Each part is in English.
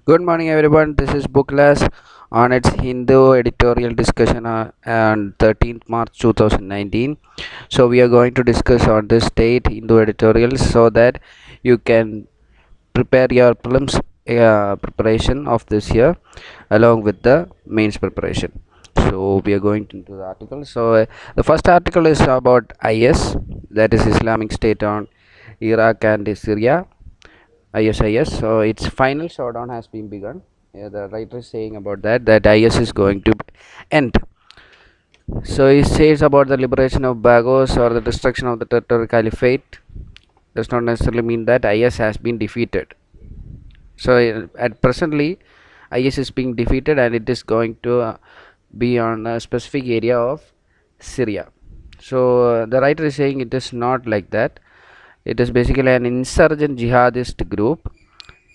Good morning, everyone. This is Bookless on its Hindu editorial discussion on 13th March 2019. So, we are going to discuss on this state Hindu editorials so that you can prepare your prelims preparation of this year along with the mains preparation. So, we are going into the article. The first article is about IS, that is Islamic State on Iraq and Syria. ISIS. So its final showdown has been begun. The writer is saying about that IS is going to end. So he says about the liberation of Bagos or the destruction of the Territorial Caliphate does not necessarily mean that IS has been defeated. So at presently, IS is being defeated and it is going to be on a specific area of Syria. So the writer is saying it is not like that. It is basically an insurgent jihadist group.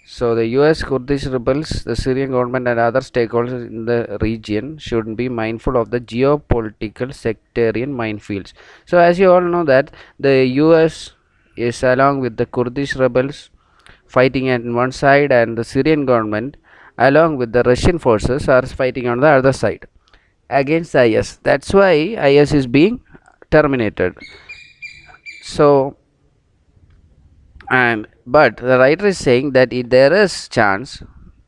So the US Kurdish rebels, the Syrian government and other stakeholders in the region should be mindful of the geopolitical sectarian minefields. So as you all know that the US is along with the Kurdish rebels fighting on one side and the Syrian government along with the Russian forces are fighting on the other side against IS. That's why IS is being terminated. So and but the writer is saying that there is chance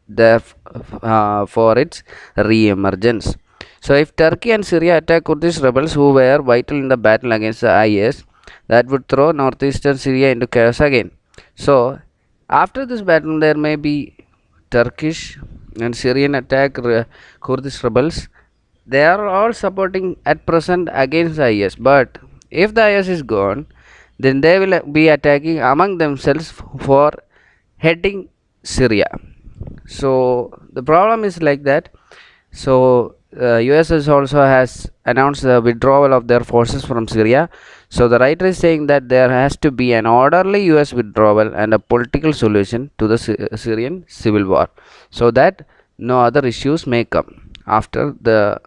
there for its re-emergence. So if Turkey and Syria attack Kurdish rebels who were vital in the battle against the IS, that would throw northeastern Syria into chaos again. So after this battle there may be Turkish and Syrian attack Kurdish rebels. They are all supporting at present against IS, but if the IS is gone, then they will be attacking among themselves for heading Syria. So the problem is like that. So USS also has announced the withdrawal of their forces from Syria. So the writer is saying that there has to be an orderly US withdrawal and a political solution to the Syrian civil war, so that no other issues may come after the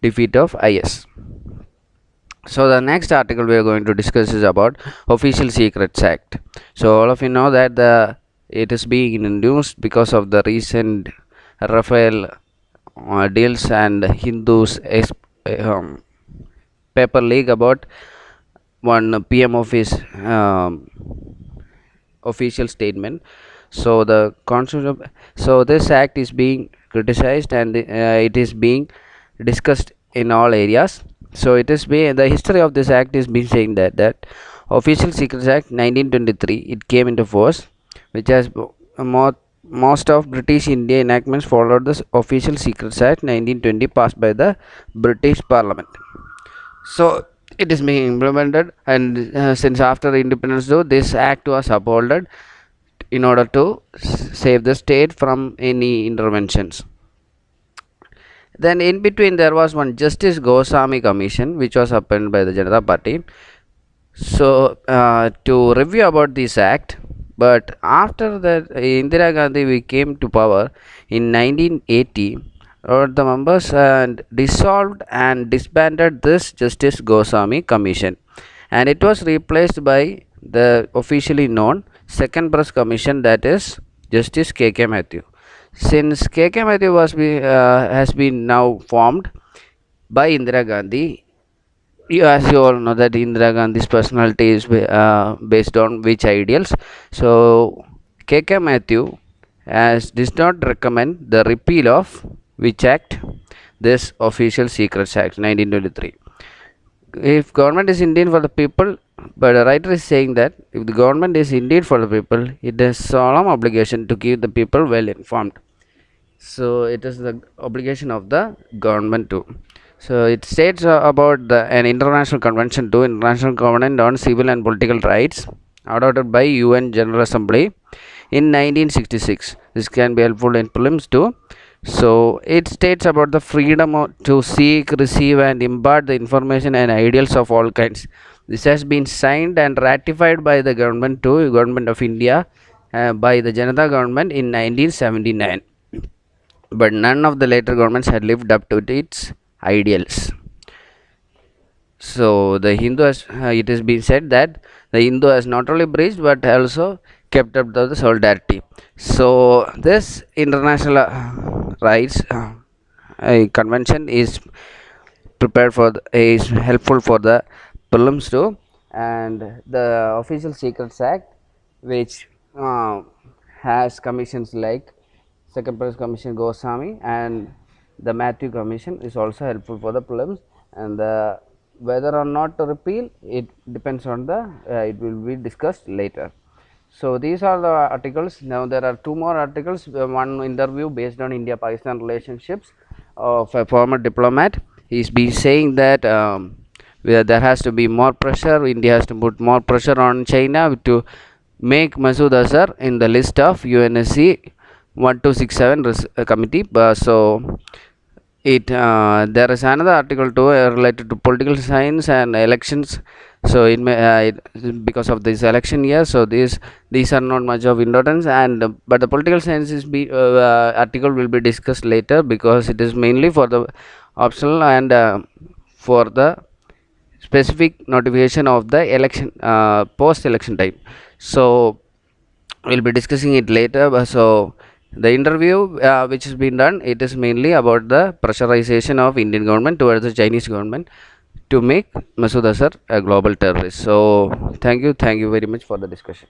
defeat of IS. So the next article we are going to discuss is about Official Secrets Act. So all of you know that it is being induced because of the recent Rafael deals and Hindus paper leak about one PM office official statement. So the constitution, so this act is being criticized and it is being discussed in all areas. So it is being, the history of this act is being saying that Official Secrets Act 1923 it came into force, which has most of British India enactments followed the Official Secrets Act 1920 passed by the British Parliament. So it is being implemented, and since after independence, though, this act was upheld in order to save the state from any interventions. Then in between there was one Justice Goswami Commission which was upheld by the Janata Party. So to review about this act, but after that Indira Gandhi we came to power in 1980, the members dissolved and disbanded this Justice Goswami Commission, and it was replaced by the officially known Second Press Commission, that is Justice K.K. Mathew. Since K.K. Mathew has been now formed by Indira Gandhi, as you all know that Indira Gandhi's personality is based on which ideals. So K.K. Mathew does not recommend the repeal of which act, this Official Secrets Act 1923. If government is indeed for the people, but the writer is saying that if the government is indeed for the people, it has solemn obligation to keep the people well informed. So it is the obligation of the government too. So it states about an international convention to International Covenant on Civil and Political Rights adopted by UN General Assembly in 1966. This can be helpful in prelims too. So it states about the freedom to seek, receive and impart the information and ideals of all kinds. This has been signed and ratified by the government too, Government of India, by the Janata government in 1979. But none of the later governments had lived up to its ideals. So the Hindu has, it has been said that the Hindu has not only breached but also kept up the solidarity. So this international rights convention is prepared for is helpful for the prelims too, and the official secrets act, which has commissions like second prize commission Goswami and the Matthew commission, is also helpful for the prelims. And the whether or not to repeal, it depends on the it will be discussed later. So these are the articles. Now there are two more articles. One interview based on India-Pakistan relationships of a former diplomat. He's been saying that where there has to be more pressure. India has to put more pressure on China to make Masood Azhar in the list of UNSC 1267 committee. So it there is another article too related to political science and elections. So because of this election year, so these are not much of importance, and but the political science article will be discussed later, because it is mainly for the optional and for the specific notification of the election post election time. So we'll be discussing it later. So the interview which has been done, it is mainly about the pressurization of Indian government towards the Chinese government to make Masood Azhar a global terrorist. So thank you very much for the discussion.